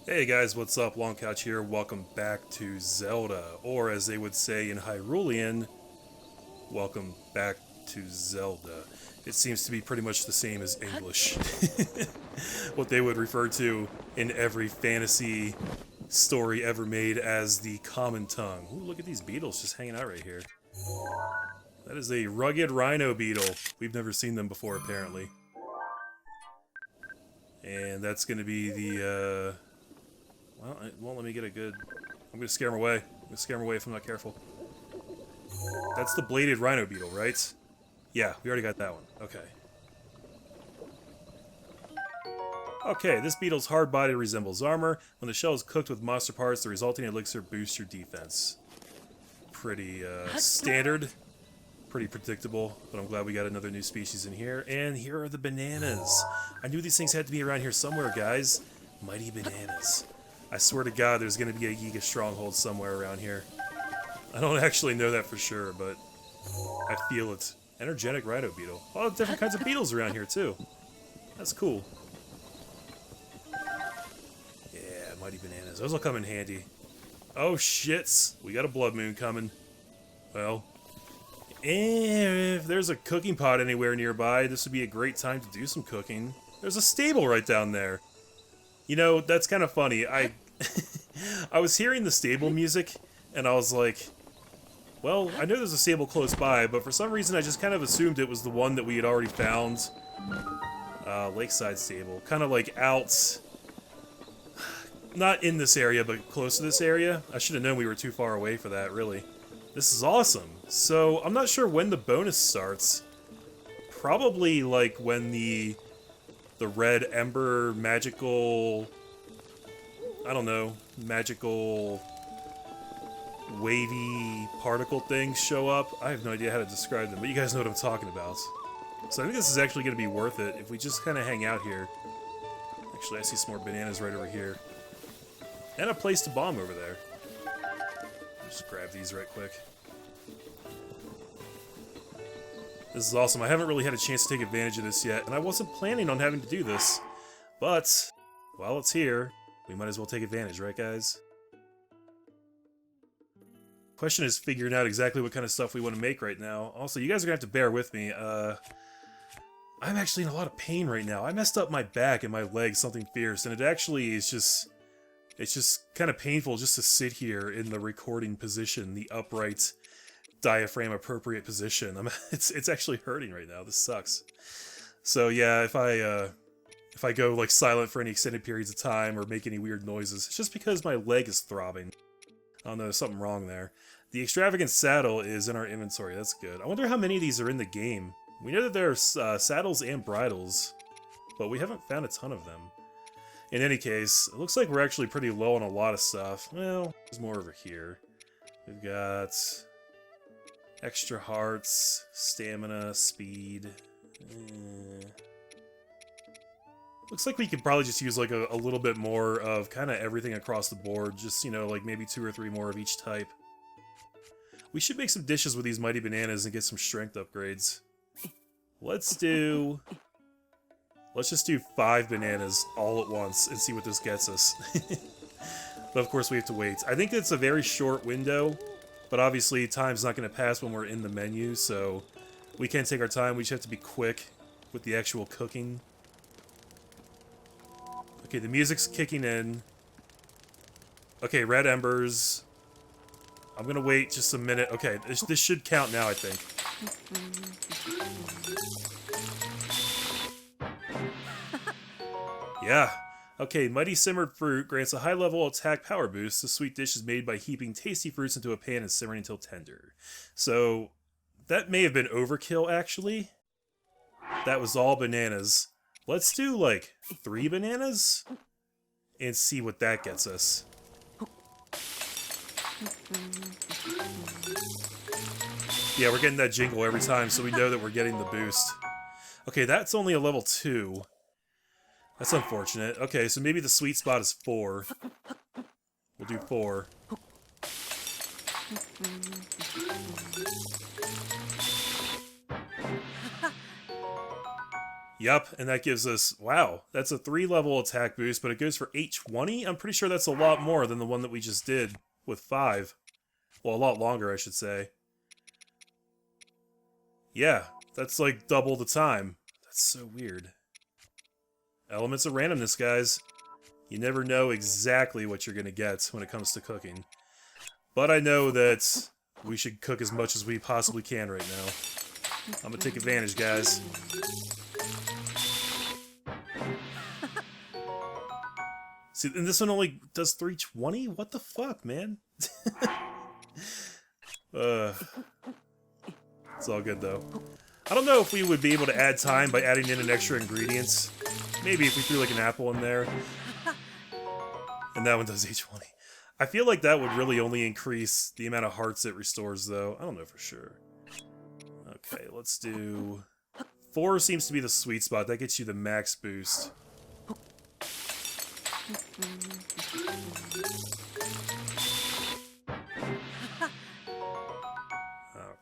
Hey guys, what's up? Long Couch here. Welcome back to Zelda, or as they would say in Hyrulean, welcome back to Zelda. It seems to be pretty much the same as English. What they would refer to in every fantasy story ever made as the common tongue. Ooh, look at these beetles just hanging out right here. That is a rugged rhino beetle. We've never seen them before, apparently. And that's going to be the, well, it won't let me get a good... I'm going to scare him away. I'm going to scare him away if I'm not careful. That's the bladed rhino beetle, right? Yeah, we already got that one. Okay. Okay, this beetle's hard body resembles armor. When the shell is cooked with monster parts, the resulting elixir boosts your defense. Pretty, standard. Pretty predictable, but I'm glad we got another new species in here. And here are the bananas. I knew these things had to be around here somewhere, guys. Mighty bananas. I swear to God, there's going to be a Giga Stronghold somewhere around here. I don't actually know that for sure, but I feel it. Energetic rhino beetle. Oh, different kinds of beetles around here, too. That's cool. Yeah, mighty bananas. Those will come in handy. Oh, shits. We got a blood moon coming. Well, if there's a cooking pot anywhere nearby, this would be a great time to do some cooking. There's a stable right down there. You know, that's kind of funny. I was hearing the stable music, and I was like, well, I know there's a stable close by, but for some reason I just kind of assumed it was the one that we had already found. Lakeside stable. Kind of like out... Not in this area, but close to this area. I should have known we were too far away for that, really. This is awesome. So, I'm not sure when the bonus starts. Probably, like, when the red ember magical... I don't know. Magical... wavy particle things show up. I have no idea how to describe them, but you guys know what I'm talking about. So I think this is actually going to be worth it if we just kind of hang out here. Actually, I see some more bananas right over here. And a place to bomb over there. Just grab these right quick. This is awesome. I haven't really had a chance to take advantage of this yet, and I wasn't planning on having to do this. But, while it's here, we might as well take advantage, right guys? Question is figuring out exactly what kind of stuff we want to make right now. Also, you guys are going to have to bear with me. I'm actually in a lot of pain right now. I messed up my back and my leg something fierce, and it actually is just... It's just kind of painful just to sit here in the recording position, the upright, diaphragm-appropriate position. It's actually hurting right now. This sucks. So yeah, if I go like silent for any extended periods of time or make any weird noises, it's just because my leg is throbbing. I don't know, there's something wrong there. The extravagant saddle is in our inventory. That's good. I wonder how many of these are in the game. We know that there are saddles and bridles, but we haven't found a ton of them. In any case, it looks like we're actually pretty low on a lot of stuff. Well, there's more over here. We've got extra hearts, stamina, speed. Looks like we could probably just use like a little bit more of kind of everything across the board. Just, you know, like maybe 2 or 3 more of each type. We should make some dishes with these mighty bananas and get some strength upgrades. Let's just do 5 bananas all at once and see what this gets us. But of course we have to wait. I think it's a very short window, but obviously time's not going to pass when we're in the menu, so we can't take our time. We just have to be quick with the actual cooking. Okay, the music's kicking in. Okay, red embers. I'm gonna wait just a minute. Okay, this should count now, I think. Yeah. Okay, Mighty Simmered Fruit grants a high-level attack power boost. The sweet dish is made by heaping tasty fruits into a pan and simmering until tender. So, that may have been overkill, actually. That was all bananas. Let's do, like, 3 bananas? And see what that gets us. Yeah, we're getting that jingle every time, so we know that we're getting the boost. Okay, that's only a level 2. That's unfortunate. Okay, so maybe the sweet spot is 4. We'll do 4. Yep, and that gives us, wow, that's a 3-level attack boost, but it goes for 820? I'm pretty sure that's a lot more than the one that we just did with 5. Well, a lot longer, I should say. Yeah, that's like double the time. That's so weird. Elements of randomness, guys. You never know exactly what you're going to get when it comes to cooking. But I know that we should cook as much as we possibly can right now. I'm going to take advantage, guys. See, and this one only does 320? What the fuck, man? It's all good, though. I don't know if we would be able to add time by adding in an extra ingredients. Maybe if we threw like an apple in there. And that one does 820. I feel like that would really only increase the amount of hearts it restores, though. I don't know for sure. Okay, let's do... 4 seems to be the sweet spot. That gets you the max boost.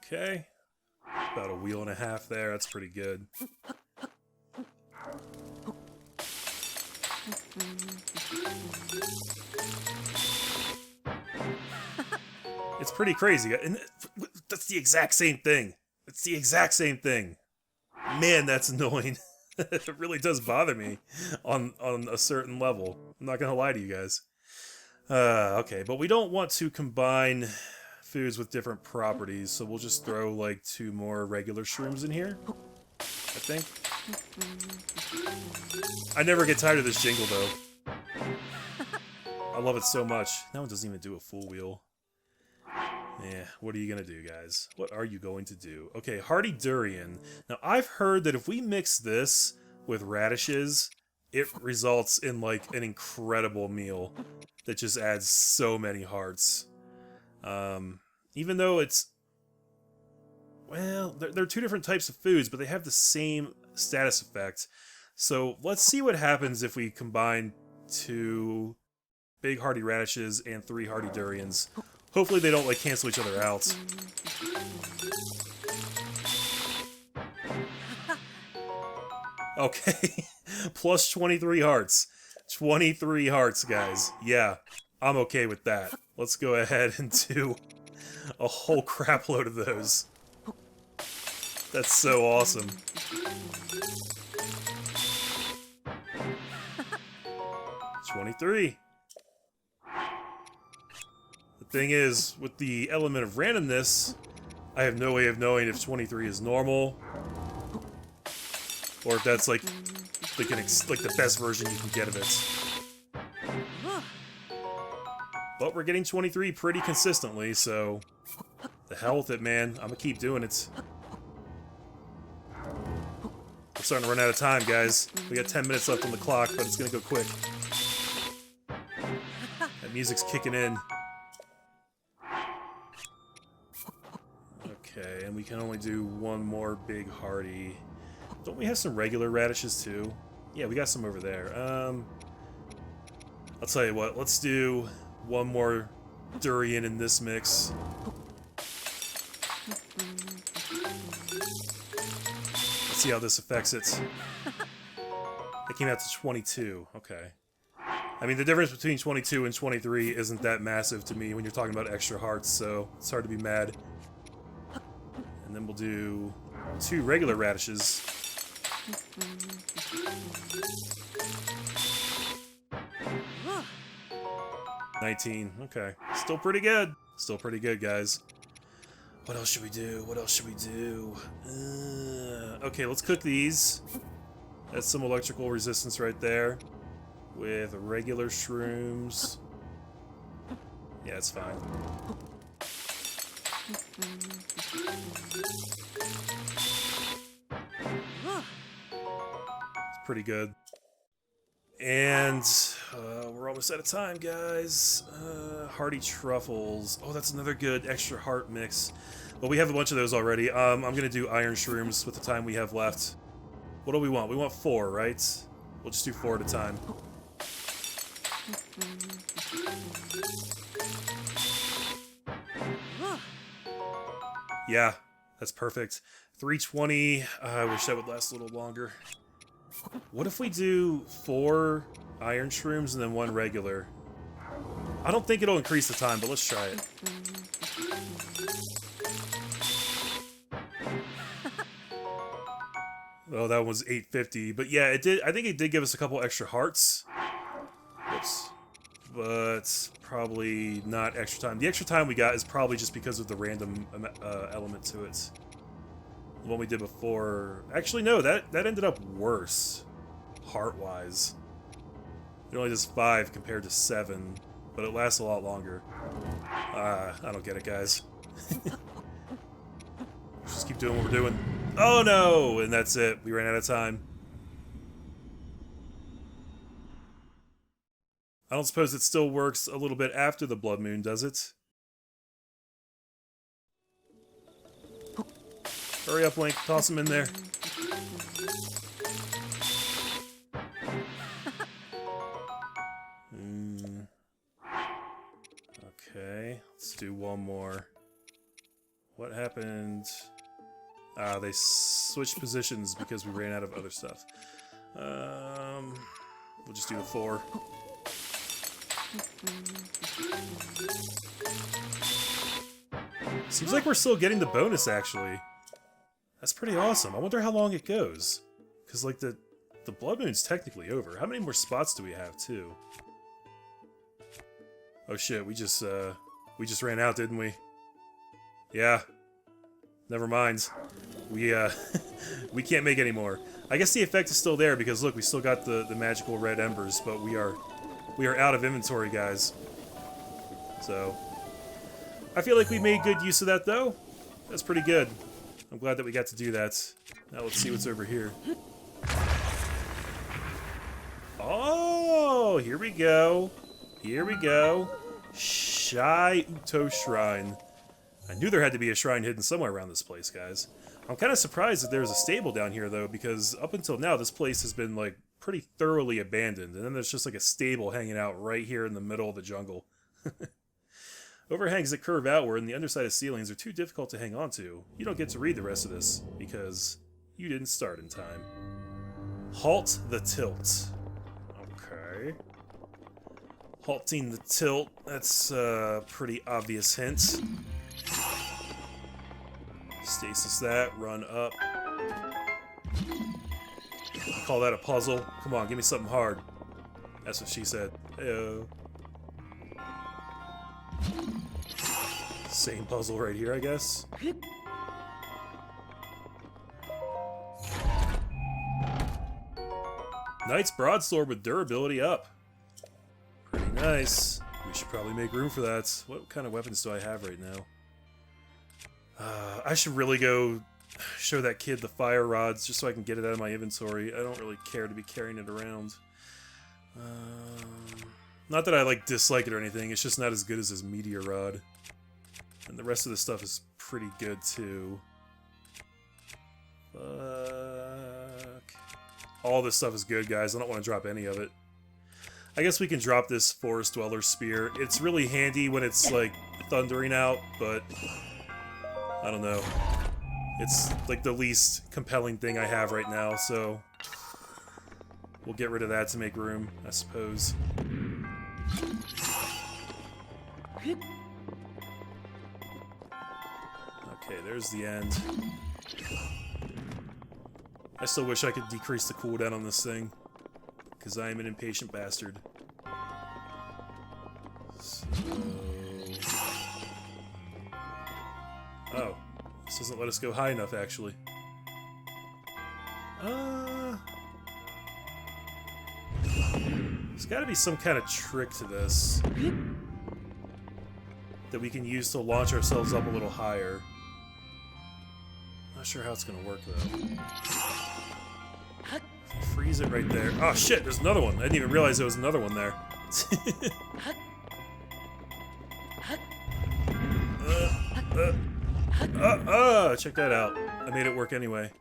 Okay. About a wheel and a half there. That's pretty good. It's pretty crazy. And that's the exact same thing. It's the exact same thing. Man, that's annoying. It really does bother me on a certain level. I'm not gonna lie to you guys. Okay, but we don't want to combine foods with different properties, so we'll just throw like 2 more regular shrooms in here, I think. I never get tired of this jingle, though. I love it so much. That one doesn't even do a full wheel. Yeah, what are you gonna do, guys? What are you going to do? Okay, Hardy Durian. Now, I've heard that if we mix this with radishes, it results in, like, an incredible meal that just adds so many hearts. Even though it's... Well, they're 2 different types of foods, but they have the same status effect. So, let's see what happens if we combine 2 big hardy radishes and 3 hardy durians. Hopefully they don't, like, cancel each other out. Okay. Plus 23 hearts. 23 hearts, guys. Yeah, I'm okay with that. Let's go ahead and do a whole crap load of those. That's so awesome. $23. The thing is, with the element of randomness, I have no way of knowing if 23 is normal, or if that's like the best version you can get of it. But we're getting 23 pretty consistently, so the hell with it, man. I'm gonna keep doing it. We're starting to run out of time, guys. We got 10 minutes left on the clock, but it's gonna go quick. That music's kicking in. Okay, and we can only do 1 more big hardy. Don't we have some regular radishes too? Yeah, we got some over there. I'll tell you what, let's do 1 more durian in this mix. Let's see how this affects it. It came out to 22. Okay. I mean, the difference between 22 and 23 isn't that massive to me when you're talking about extra hearts, so it's hard to be mad. And then we'll do 2 regular radishes. $19. Okay. Still pretty good. Still pretty good, guys. What else should we do? What else should we do? Okay, let's cook these. That's some electrical resistance right there. With regular shrooms. Yeah, it's fine. It's pretty good. And we're almost out of time, guys. Hearty truffles. Oh, that's another good extra heart mix. But we have a bunch of those already. I'm gonna do iron shrooms with the time we have left. What do we want? We want 4, right? We'll just do 4 at a time. Yeah, that's perfect. 320. I wish that would last a little longer. What if we do 4 iron shrooms and then 1 regular? I don't think it'll increase the time, but let's try it. Oh, that was 850. But yeah, it did. I think it did give us a couple extra hearts. Oops. But probably not extra time. The extra time we got is probably just because of the random element to it. The one we did before. Actually, no, that ended up worse, heart-wise. It only does 5 compared to 7, but it lasts a lot longer. I don't get it, guys. Let's just keep doing what we're doing. Oh no! And that's it. We ran out of time. I don't suppose it still works a little bit after the blood moon, does it? Hurry up, Link. Toss him in there. Okay, let's do one more. What happened? Ah, they switched positions because we ran out of other stuff. We'll just do the 4. Seems like we're still getting the bonus, actually. That's pretty awesome. I wonder how long it goes. Because, like, the blood moon's technically over. How many more spots do we have, too? Oh shit, we just ran out, didn't we? Yeah. Never mind. We we can't make any more. I guess the effect is still there because look, we still got the magical red embers, but we are out of inventory, guys. So I feel like we made good use of that though. That's pretty good. I'm glad that we got to do that. Now let's see what's over here. Oh, here we go. Here we go. Toto Shrine. I knew there had to be a shrine hidden somewhere around this place, guys. I'm kind of surprised that there's a stable down here, though, because up until now, this place has been, like, pretty thoroughly abandoned. And then there's just, like, a stable hanging out right here in the middle of the jungle. Overhangs that curve outward and the underside of ceilings are too difficult to hang on to. You don't get to read the rest of this, because you didn't start in time. Halt the tilt. Okay. Halting the tilt, that's a pretty obvious hint. Stasis that, run up. Call that a puzzle? Come on, give me something hard. That's what she said. Heyo. Same puzzle right here, I guess. Knight's Broadsword with durability up. Pretty nice. We should probably make room for that. What kind of weapons do I have right now? I should really go show that kid the fire rods just so I can get it out of my inventory. I don't really care to be carrying it around. Not that I dislike it or anything, it's just not as good as his meteor rod. And the rest of the stuff is pretty good too. Fuck. All this stuff is good, guys. I don't want to drop any of it. I guess we can drop this Forest Dweller Spear. It's really handy when it's, like, thundering out, but I don't know. It's, like, the least compelling thing I have right now, so we'll get rid of that to make room, I suppose. Okay, there's the end. I still wish I could decrease the cooldown on this thing, because I am an impatient bastard. So... Oh. This doesn't let us go high enough, actually. There's gotta be some kind of trick to this that we can use to launch ourselves up a little higher. Not sure how it's gonna work, though. Freeze it right there. Oh shit, there's another one. I didn't even realize there was another one there. Check that out. I made it work anyway.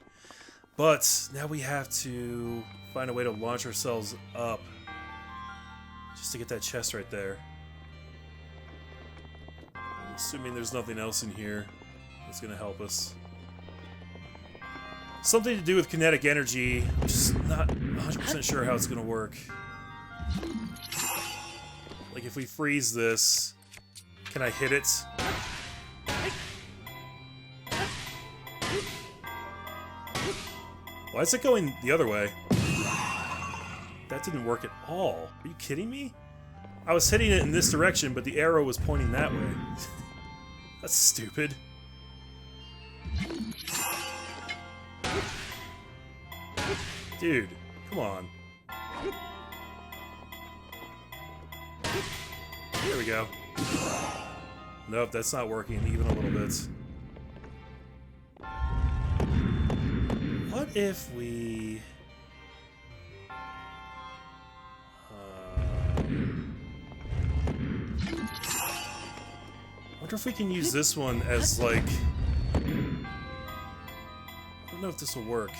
But now we have to find a way to launch ourselves up. Just to get that chest right there. I'm assuming there's nothing else in here that's gonna help us. Something to do with kinetic energy, which is not 100% sure how it's gonna work. Like, if we freeze this, can I hit it? Why is it going the other way? That didn't work at all. Are you kidding me? I was hitting it in this direction, but the arrow was pointing that way. That's stupid. Dude, come on. There we go. Nope, that's not working even a little bit. What if we... I wonder if we can use this one as, like... I don't know if this will work.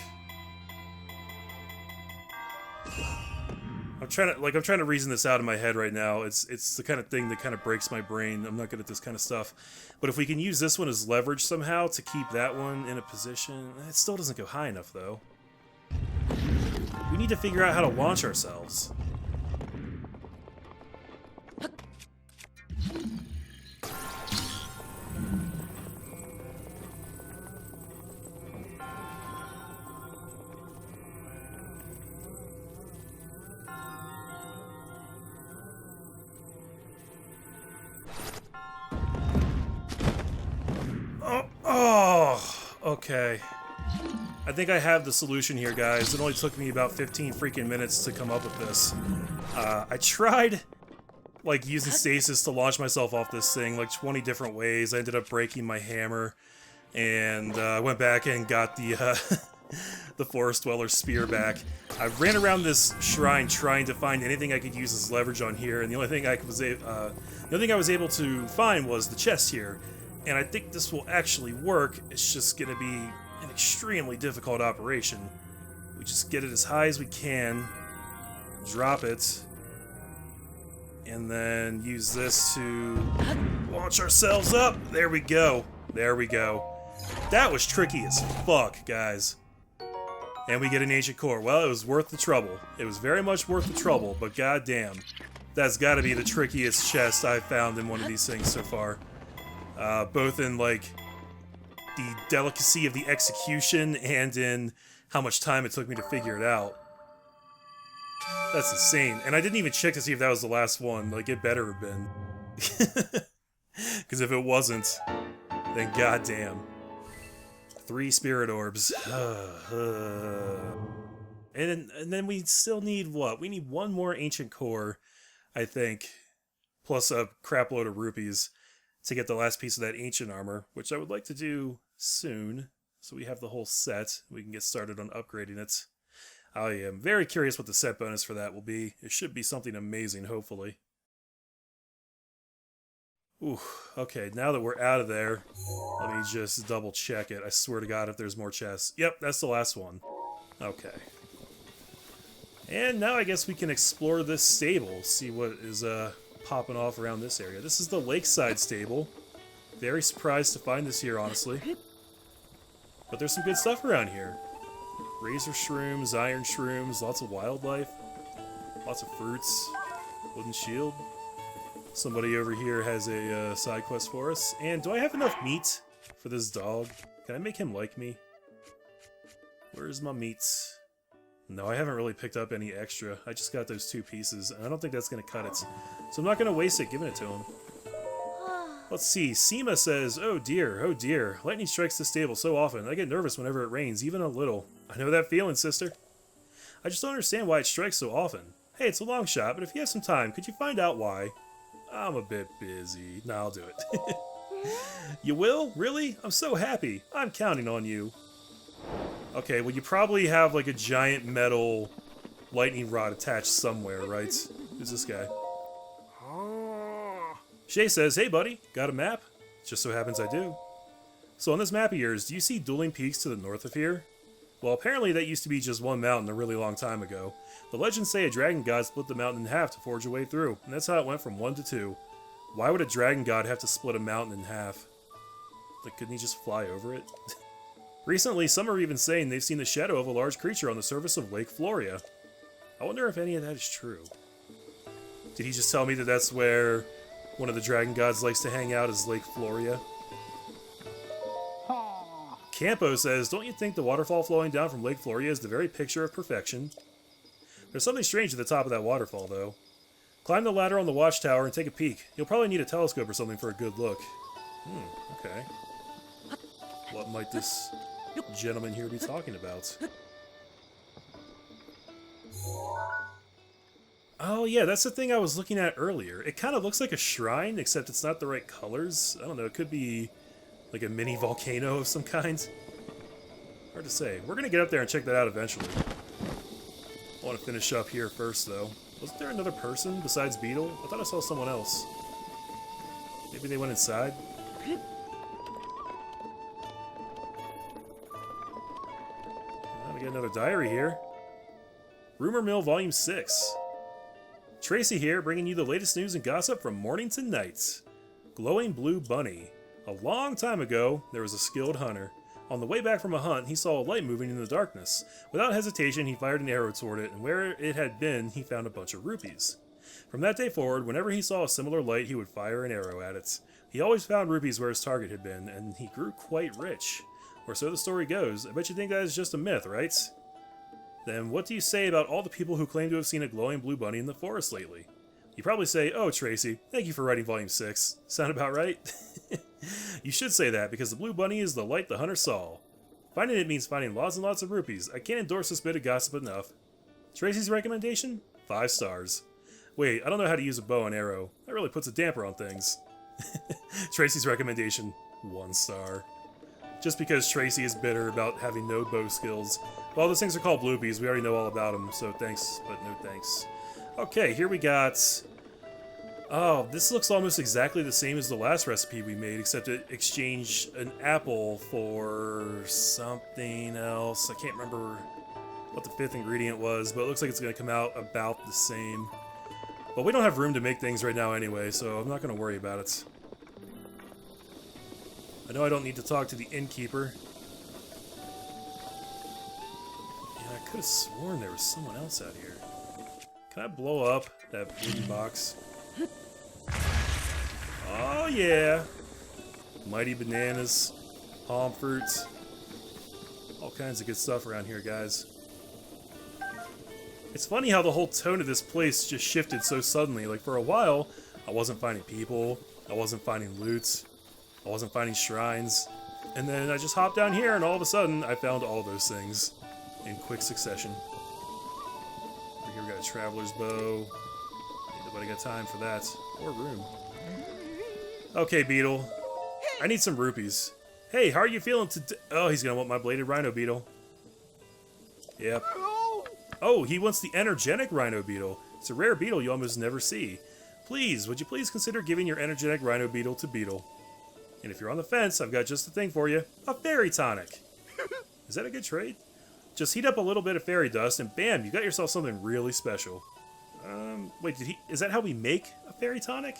I'm trying to reason this out in my head right now. It's the kind of thing that kind of breaks my brain. I'm not good at this kind of stuff. But if we can use this one as leverage somehow to keep that one in a position... It still doesn't go high enough, though. We need to figure out how to launch ourselves. Okay. I think I have the solution here, guys. It only took me about 15 freaking minutes to come up with this. I tried, like, using stasis to launch myself off this thing, like, 20 different ways. I ended up breaking my hammer, and went back and got the, the Forest Dweller's spear back. I ran around this shrine trying to find anything I could use as leverage on here, and the only thing I was able to find was the chest here. And I think this will actually work. It's just going to be an extremely difficult operation. We just get it as high as we can, drop it, and then use this to launch ourselves up. There we go. There we go. That was tricky as fuck, guys. And we get an ancient core. Well, it was worth the trouble. It was very much worth the trouble, but goddamn, that's got to be the trickiest chest I've found in one of these things so far. Both in, like, the delicacy of the execution and in how much time it took me to figure it out. That's insane. And I didn't even check to see if that was the last one. Like, it better have been. Because if it wasn't, then goddamn. 3 spirit orbs. And then we still need what? We need one more ancient core, I think. Plus a crap load of rupees to get the last piece of that ancient armor, which I would like to do soon, so we have the whole set. We can get started on upgrading it. I am very curious what the set bonus for that will be. It should be something amazing, hopefully. Ooh, okay, now that we're out of there, let me just double check it. I swear to God if there's more chests. Yep, that's the last one. Okay. And now I guess we can explore this stable, see what is, popping off around this area. This is the Lakeside stable. Very surprised to find this here, honestly. But there's some good stuff around here. Razor shrooms, iron shrooms, lots of wildlife, lots of fruits, wooden shield. Somebody over here has a side quest for us. And do I have enough meat for this dog? Can I make him like me? Where's my meats? No, I haven't really picked up any extra. I just got those 2 pieces, and I don't think that's going to cut it. So I'm not going to waste it giving it to him. Let's see. Seema says, oh dear, lightning strikes the stable so often. I get nervous whenever it rains, even a little. I know that feeling, sister. I just don't understand why it strikes so often. Hey, it's a long shot, but if you have some time, could you find out why? I'm a bit busy. Nah, I'll do it. You will? Really? I'm so happy. I'm counting on you. Okay, well you probably have like a giant metal lightning rod attached somewhere, right? Who's this guy? Shay says, hey buddy, got a map? Just so happens I do. So on this map of yours, do you see dueling peaks to the north of here? Well, apparently that used to be just one mountain a really long time ago. The legends say a dragon god split the mountain in half to forge a way through, and that's how it went from 1 to 2. Why would a dragon god have to split a mountain in half? Like, couldn't he just fly over it? Recently, some are even saying they've seen the shadow of a large creature on the surface of Lake Floria. I wonder if any of that is true. Did he just tell me that that's where one of the dragon gods likes to hang out, is Lake Floria? Campo says, don't you think the waterfall flowing down from Lake Floria is the very picture of perfection? There's something strange at the top of that waterfall, though. Climb the ladder on the watchtower and take a peek. You'll probably need a telescope or something for a good look. Okay. What might this gentleman here be talking about? Oh yeah, that's the thing I was looking at earlier. It kind of looks like a shrine, except it's not the right colors. I don't know, it could be like a mini volcano of some kind. Hard to say. We're gonna get up there and check that out eventually. I want to finish up here first, though. Wasn't there another person besides Beedle? I thought I saw someone else. Maybe they went inside? We got another diary here. Rumor Mill Volume 6. Tracy here, bringing you the latest news and gossip from morning to night. Glowing Blue Bunny. A long time ago, there was a skilled hunter. On the way back from a hunt, he saw a light moving in the darkness. Without hesitation, he fired an arrow toward it, and where it had been, he found a bunch of rupees. From that day forward, whenever he saw a similar light, he would fire an arrow at it. He always found rupees where his target had been, and he grew quite rich. Or so the story goes. I bet you think that is just a myth, right? Then what do you say about all the people who claim to have seen a glowing blue bunny in the forest lately? You probably say, oh, Tracy, thank you for writing Volume 6. Sound about right? You should say that, because the blue bunny is the light the hunter saw. Finding it means finding lots and lots of rupees. I can't endorse this bit of gossip enough. Tracy's recommendation? 5 stars. Wait, I don't know how to use a bow and arrow. That really puts a damper on things. Tracy's recommendation? 1 star. Just because Tracy is bitter about having no bow skills. Well, those things are called bloopies. We already know all about them, so thanks, but no thanks. Okay, here we got... Oh, this looks almost exactly the same as the last recipe we made, except it exchanged an apple for something else. I can't remember what the 5th ingredient was, but it looks like it's going to come out about the same. But we don't have room to make things right now anyway, so I'm not going to worry about it. I know I don't need to talk to the innkeeper. Yeah, I could have sworn there was someone else out here. Can I blow up that wooden box? Oh yeah! Mighty bananas, palm fruits, all kinds of good stuff around here, guys. It's funny how the whole tone of this place just shifted so suddenly. Like, for a while, I wasn't finding people, I wasn't finding loot, I wasn't finding shrines, and then I just hopped down here and all of a sudden I found all those things in quick succession. Over here we got a traveler's bow. Ain't nobody got time for that, or room. Okay, Beedle. I need some rupees. Hey, how are you feeling today? Oh, he's gonna want my bladed rhino beetle. Yep. Oh, he wants the energetic rhino beetle. It's a rare beetle you almost never see. Please, would you please consider giving your energetic rhino beetle to Beedle? And if you're on the fence, I've got just the thing for you. A fairy tonic. Is that a good trade? Just heat up a little bit of fairy dust and bam, you got yourself something really special. Wait, is that how we make a fairy tonic?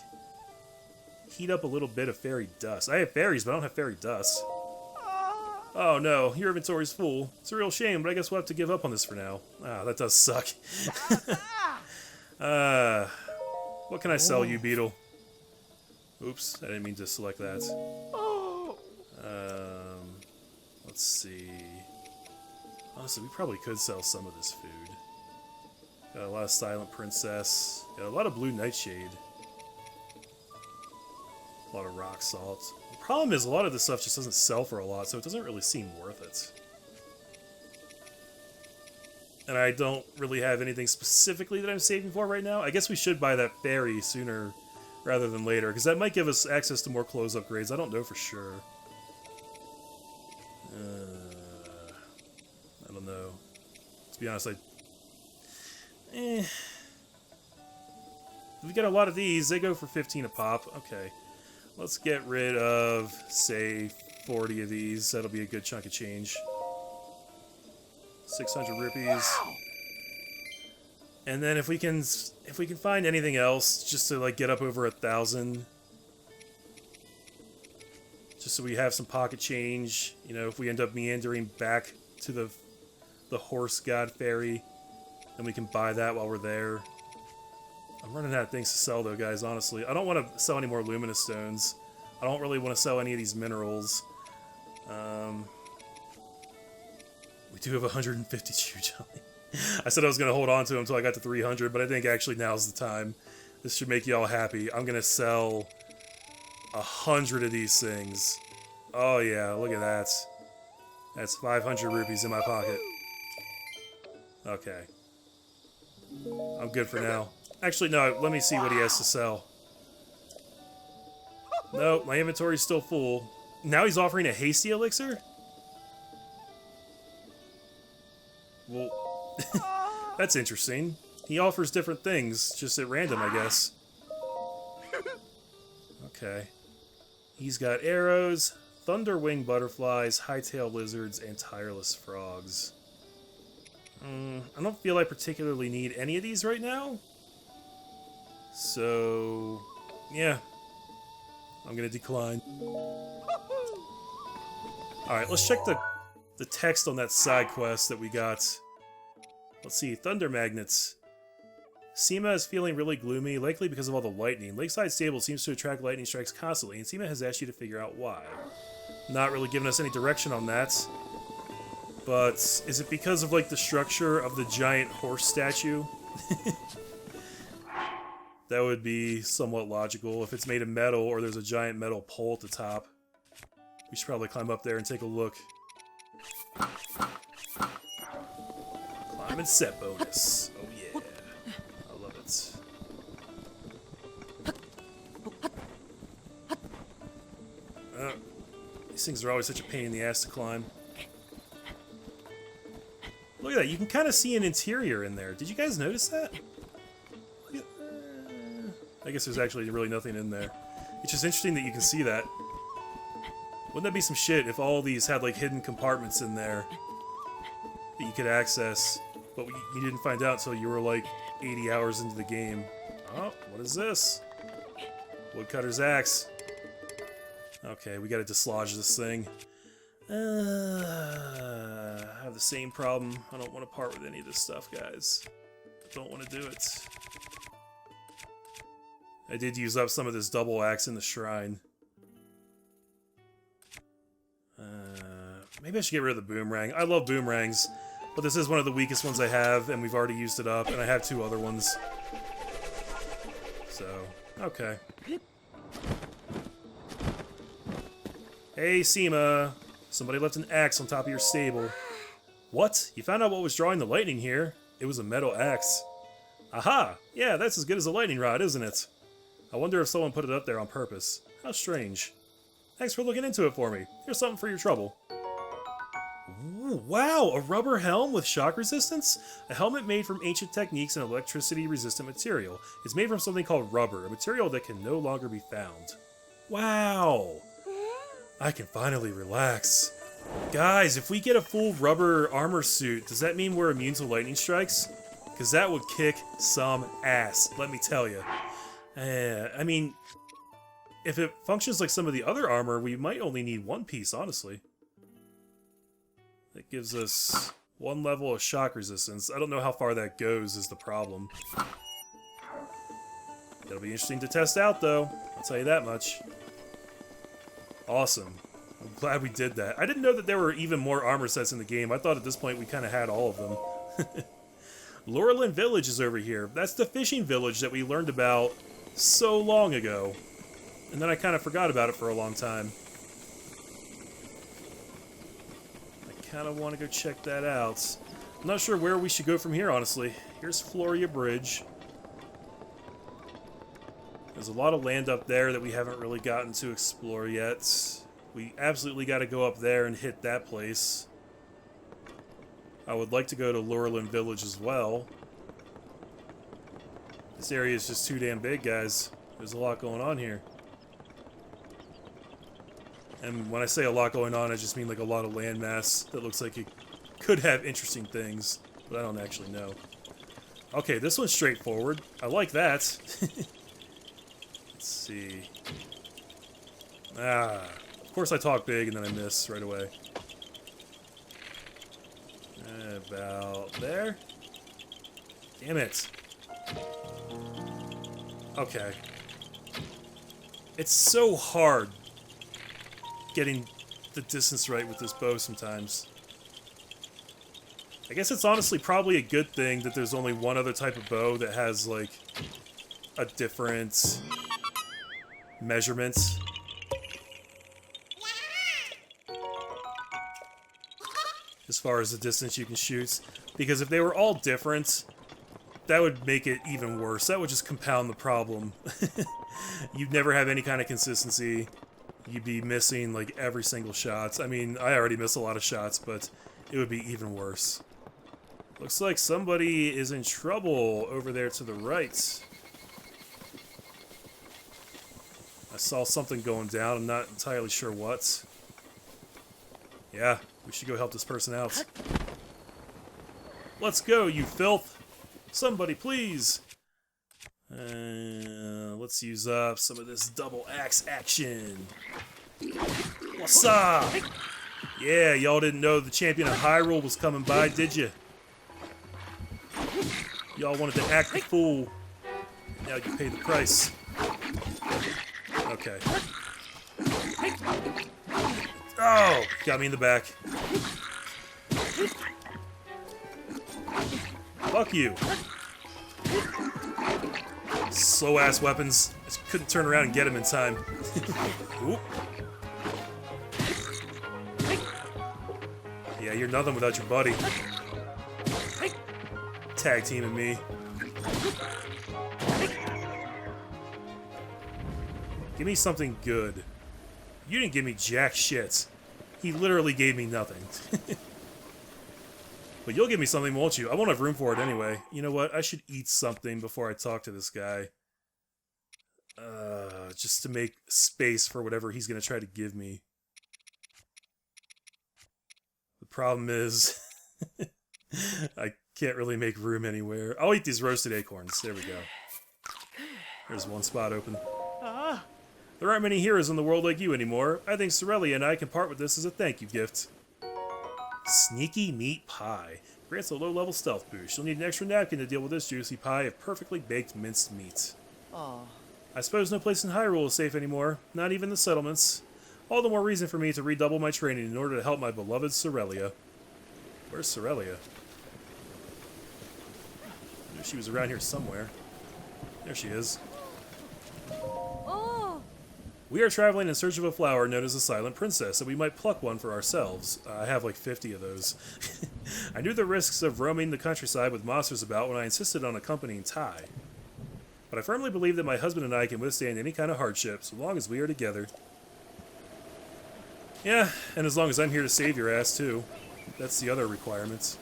Heat up a little bit of fairy dust. I have fairies, but I don't have fairy dust. Oh no, your inventory's full. It's a real shame, but I guess we'll have to give up on this for now. Ah, that does suck. What can I sell you, Beedle? Oops, I didn't mean to select that. Let's see. Honestly, we probably could sell some of this food. Got a lot of Silent Princess. Got a lot of Blue Nightshade. A lot of rock salt. The problem is a lot of this stuff just doesn't sell for a lot, so it doesn't really seem worth it. And I don't really have anything specifically that I'm saving for right now. I guess we should buy that fairy sooner rather than later, because that might give us access to more clothes upgrades. I don't know for sure. I don't know. To be honest, we got a lot of these. They go for 15 a pop. Okay. Let's get rid of, say, 40 of these. That'll be a good chunk of change. 600 rupees. And then if we can find anything else, just to like get up over 1,000, just so we have some pocket change. You know, if we end up meandering back to the horse god fairy, and we can buy that while we're there. I'm running out of things to sell, though, guys, honestly. I don't want to sell any more luminous stones. I don't really want to sell any of these minerals. We do have 150 chew jelly. I said I was going to hold on to them until I got to 300, but I think actually now's the time. This should make you all happy. I'm going to sell 100 of these things. Oh, yeah, look at that. That's 500 rupees in my pocket. Okay. I'm good for now. Actually, no, let me see what he has to sell. No, my inventory's still full. Now he's offering a hasty elixir? Well, that's interesting. He offers different things, just at random, I guess. Okay. He's got arrows, thunderwing butterflies, hightail lizards, and tireless frogs. I don't feel I particularly need any of these right now. So, yeah. I'm gonna decline. Alright, let's check the text on that side quest that we got. Let's see, thunder magnets. Seema is feeling really gloomy, likely because of all the lightning. Lakeside Stable seems to attract lightning strikes constantly, and Seema has asked you to figure out why. Not really giving us any direction on that. But is it because of, like, the structure of the giant horse statue? That would be somewhat logical. If it's made of metal or there's a giant metal pole at the top. We should probably climb up there and take a look. Climb and set bonus. Oh yeah. I love it. These things are always such a pain in the ass to climb. Look at that. You can kind of see an interior in there. Did you guys notice that? I guess there's actually really nothing in there. It's just interesting that you can see that. Wouldn't that be some shit if all these had, like, hidden compartments in there that you could access, but you didn't find out until you were, like, 80 hours into the game? Oh, what is this? Woodcutter's axe. Okay, we gotta dislodge this thing. I have the same problem. I don't want to part with any of this stuff, guys. I don't want to do it. I did use up some of this double axe in the shrine. Maybe I should get rid of the boomerang. I love boomerangs, but this is one of the weakest ones I have, and we've already used it up, and I have 2 other ones. So, okay. Hey, Seema. Somebody left an axe on top of your stable. What? You found out what was drawing the lightning here? It was a metal axe. Aha! Yeah, that's as good as a lightning rod, isn't it? I wonder if someone put it up there on purpose. How strange. Thanks for looking into it for me. Here's something for your trouble. Ooh, wow, a rubber helm with shock resistance? A helmet made from ancient techniques and electricity-resistant material. It's made from something called rubber, a material that can no longer be found. Wow! I can finally relax. Guys, if we get a full rubber armor suit, does that mean we're immune to lightning strikes? Because that would kick some ass, let me tell you. I mean, if it functions like some of the other armor, we might only need 1 piece, honestly. That gives us 1 level of shock resistance. I don't know how far that goes is the problem. It'll be interesting to test out, though. I'll tell you that much. Awesome. I'm glad we did that. I didn't know that there were even more armor sets in the game. I thought at this point we kind of had all of them. Laurelin Village is over here. That's the fishing village that we learned about so long ago. And then I kind of forgot about it for a long time. I kind of want to go check that out. I'm not sure where we should go from here, honestly. Here's Floria Bridge. There's a lot of land up there that we haven't really gotten to explore yet. We absolutely got to go up there and hit that place. I would like to go to Laurelin Village as well. This area is just too damn big, guys. There's a lot going on here. And when I say a lot going on, I just mean like a lot of landmass that looks like it could have interesting things, but I don't actually know. Okay, this one's straightforward. I like that. Let's see. Of course I talk big and then I miss right away. About there. Damn it. Okay. It's so hard getting the distance right with this bow sometimes. I guess it's honestly probably a good thing that there's only one other type of bow that has, like, a different measurement. As far as the distance you can shoot. Because if they were all different, that would make it even worse. That would just compound the problem. You'd never have any kind of consistency. You'd be missing, like, every single shot. I mean, I already miss a lot of shots, but it would be even worse. Looks like somebody is in trouble over there to the right. I saw something going down. I'm not entirely sure what. Yeah, we should go help this person out. Let's go, you filth! Somebody, please! Let's use up some of this double axe action. What's up? Yeah, y'all didn't know the champion of Hyrule was coming by, did you? Y'all wanted to act the fool. Now you pay the price. Okay. Oh! Got me in the back. Fuck you. Slow-ass weapons. I just couldn't turn around and get him in time. Oop. Yeah, you're nothing without your buddy. Tag teaming me. Give me something good. You didn't give me jack shit. He literally gave me nothing. But you'll give me something, won't you? I won't have room for it anyway. You know what? I should eat something before I talk to this guy. Just to make space for whatever he's going to try to give me. The problem is... I can't really make room anywhere. I'll eat these roasted acorns. There we go. There's one spot open. There aren't many heroes in the world like you anymore. I think Sorelia and I can part with this as a thank you gift. Sneaky Meat Pie. Grants a low-level stealth boost. You'll need an extra napkin to deal with this juicy pie of perfectly baked minced meat. Aww. I suppose no place in Hyrule is safe anymore. Not even the settlements. All the more reason for me to redouble my training in order to help my beloved Sorelia. Where's Sorelia? I knew she was around here somewhere. There she is. Oh. We are traveling in search of a flower known as the Silent Princess, and we might pluck one for ourselves. I have like 50 of those. I knew the risks of roaming the countryside with monsters about when I insisted on accompanying Tai. But I firmly believe that my husband and I can withstand any kind of hardship, so long as we are together. Yeah, and as long as I'm here to save your ass, too. That's the other requirement.